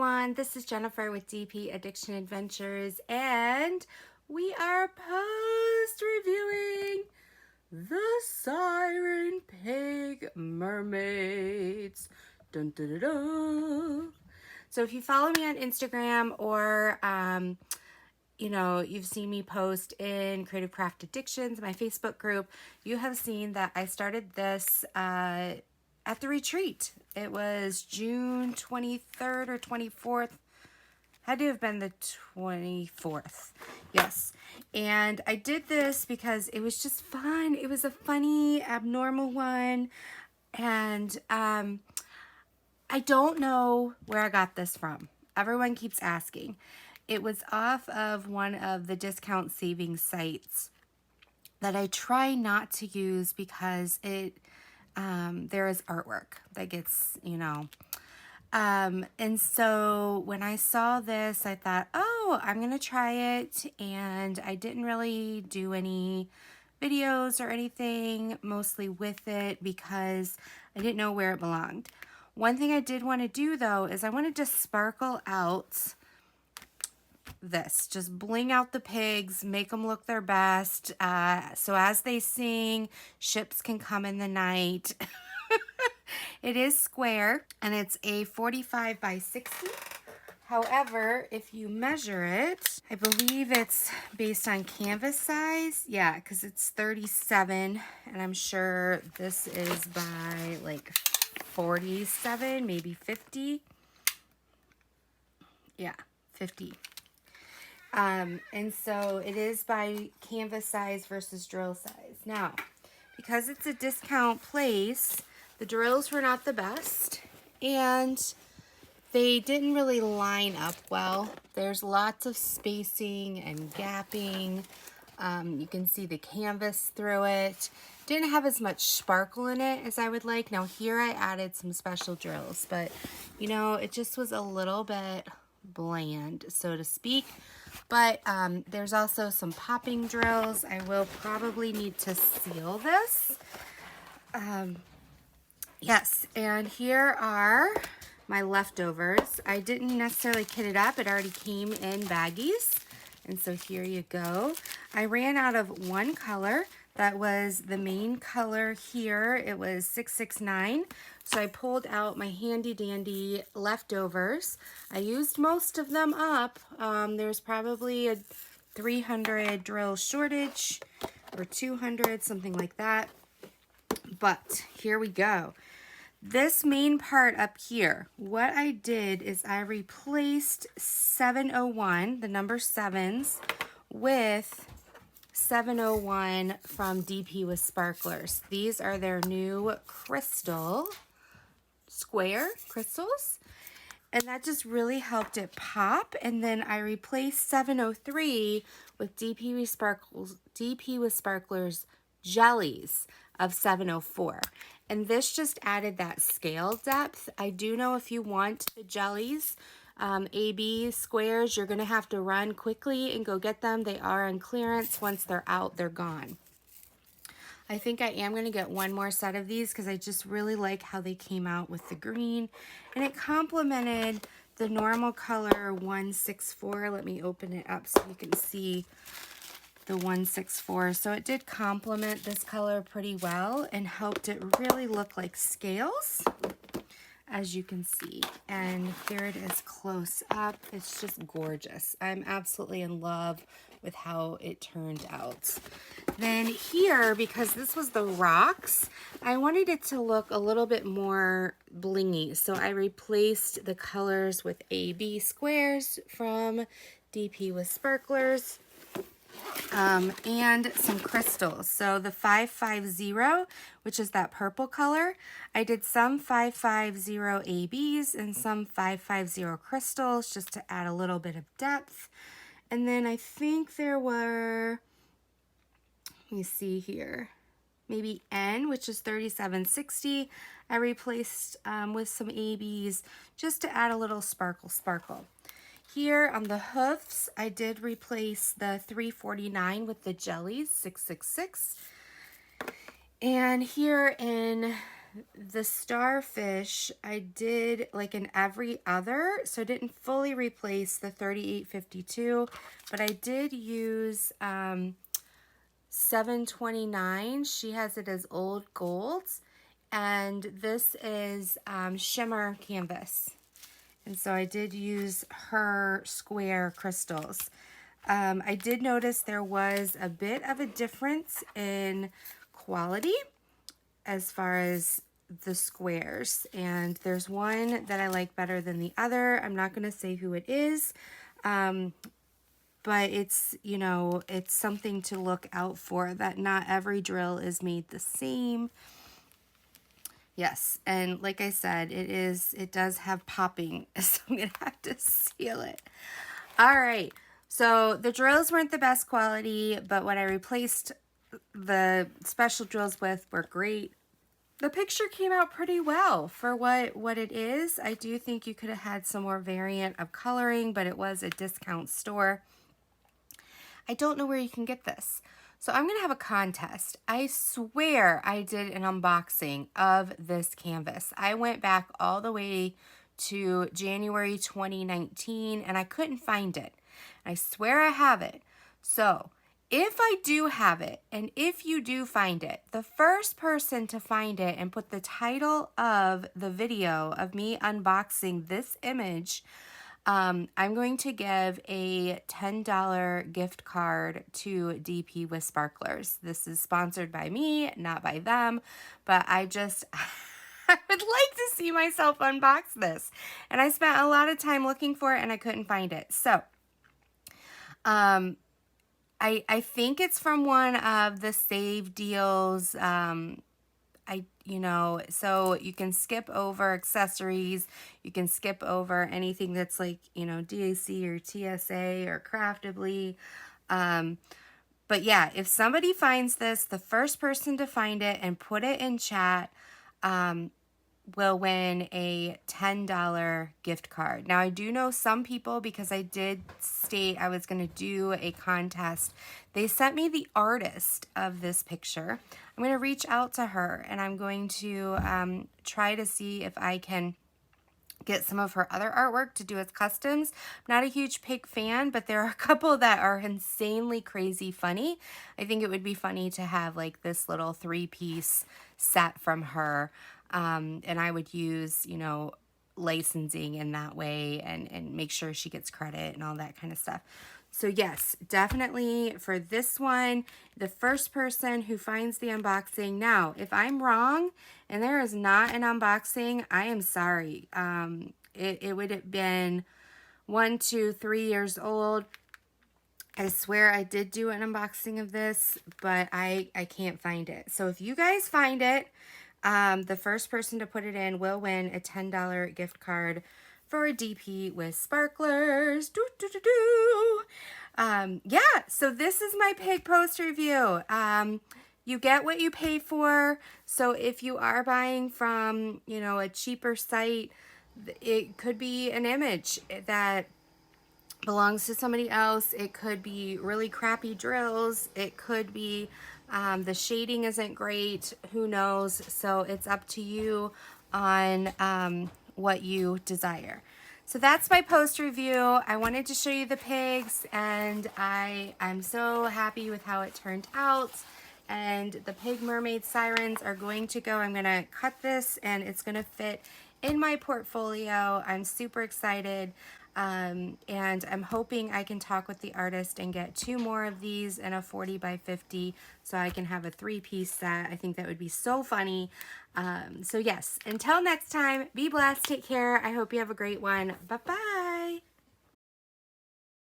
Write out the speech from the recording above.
everyone, this is Jennifer with DP Addiction Adventures, and we are post-reviewing the Siren Pig Mermaids. Dun, dun, dun, dun. So if you follow me on Instagram or you've seen me post in Creative Craft Addictions, my Facebook group, you have seen that I started this at the retreat. It was June 23rd or 24th. Had to have been the 24th. Yes. And I did this because it was just fun. It was a funny, abnormal one. And I don't know where I got this from. Everyone keeps asking. It was off of one of the discount savings sites that I try not to use because it there is artwork that gets, and so when I saw this, I thought, oh, I'm going to try it. And I didn't really do any videos or anything, mostly with it because I didn't know where it belonged. One thing I did want to do though, is I wanted to sparkle out this, just bling out the pigs, make them look their best. So as they sing, ships can come in the night. It is square and it's a 45 by 60. However, if you measure it, I believe it's based on canvas size. Yeah, because it's 37 and I'm sure this is by like 47, maybe 50. Yeah, 50. And so it is by canvas size versus drill size. Now, because it's a discount place, the drills were not the best and they didn't really line up well. There's lots of spacing and gapping. You can see the canvas through it. Didn't have as much sparkle in it as I would like. Now here I added some special drills, but it just was a little bit bland, so to speak. But there's also some popping drills. I will probably need to seal this. Yes, and here are my leftovers. I didn't necessarily kit it up. It already came in baggies. And so here you go. I ran out of one color. That was the main color here. It was 669. So I pulled out my handy dandy leftovers. I used most of them up. There's probably a 300 drill shortage or 200, something like that. But here we go. This main part up here, what I did is I replaced 701, the number 7s, with 701 from DP with Sparklers. These are their new crystal square crystals, and that just really helped it pop. And then I replaced 703 with DP with Sparklers jellies of 704. And this just added that scale depth. I do know if you want the jellies, AB squares, you're gonna have to run quickly and go get them. They are on clearance. Once they're out, they're gone. I think I am gonna get one more set of these because I just really like how they came out with the green. And it complemented the normal color 164. Let me open it up so you can see the 164. So it did complement this color pretty well and helped it really look like scales, as you can see. And here it is close up. It's just gorgeous. I'm absolutely in love with how it turned out. Then here, because this was the rocks, I wanted it to look a little bit more blingy. So I replaced the colors with AB squares from DP with Sparklers. And some crystals. So the 550, which is that purple color, I did some 550 ABs and some 550 crystals just to add a little bit of depth. And then I think there were, let me see here, maybe N, which is 3760. I replaced with some ABs just to add a little sparkle. Here on the hoofs, I did replace the 349 with the jellies, 666. And here in the starfish, I did like an every other, so I didn't fully replace the 3852, but I did use 729. She has it as old golds, and this is shimmer canvas. And so I did use her square crystals. I did notice there was a bit of a difference in quality as far as the squares, and there's one that I like better than the other. I'm not going to say who it is, but it's, you know, it's something to look out for, that not every drill is made the same. Yes, and like I said, it does have popping, so I'm gonna have to seal it. All right, so the drills weren't the best quality, but what I replaced the special drills with were great. The picture came out pretty well for what it is. I do think you could have had some more variant of coloring, but it was a discount store. I don't know where you can get this. So I'm going to have a contest. I swear I did an unboxing of this canvas. I went back all the way to January 2019 and I couldn't find it. I swear I have it. So if I do have it, and if you do find it, the first person to find it and put the title of the video of me unboxing this image, I'm going to give a $10 gift card to DP with Sparklers. This is sponsored by me, not by them, but I just, I would like to see myself unbox this. And I spent a lot of time looking for it and I couldn't find it. So, I think it's from one of the save deals. So you can skip over accessories, you can skip over anything that's like, you know, DAC or TSA or Craftably. But yeah, if somebody finds this, the first person to find it and put it in chat will win a $10 gift card. Now, I do know some people, because I did state I was going to do a contest. They sent me the artist of this picture. I'm going to reach out to her and I'm going to try to see if I can get some of her other artwork to do as customs. I'm not a huge pig fan, but there are a couple that are insanely crazy funny. I think it would be funny to have like this little 3-piece set from her. And I would use, you know, licensing in that way and make sure she gets credit and all that kind of stuff. So yes, definitely for this one, the first person who finds the unboxing. Now, if I'm wrong and there is not an unboxing, I am sorry. It would have been 1, 2, 3 years old. I swear I did do an unboxing of this, but I can't find it. So if you guys find it, the first person to put it in will win a $10 gift card for a DP with Sparklers. Yeah, so this is my pig post review. You get what you pay for. So if you are buying from, you know, a cheaper site, it could be an image that belongs to somebody else. It could be really crappy drills. It could be the shading isn't great. Who knows? So it's up to you on what you desire. So that's my post review. I wanted to show you the pigs, and I'm so happy with how it turned out. And the pig mermaid sirens are going to go. I'm going to cut this and it's going to fit in my portfolio. I'm super excited. And I'm hoping I can talk with the artist and get 2 more of these in a 40 by 50 so I can have a 3-piece set. I think that would be so funny. So yes, until next time, be blessed, take care. I hope you have a great one. Bye-bye.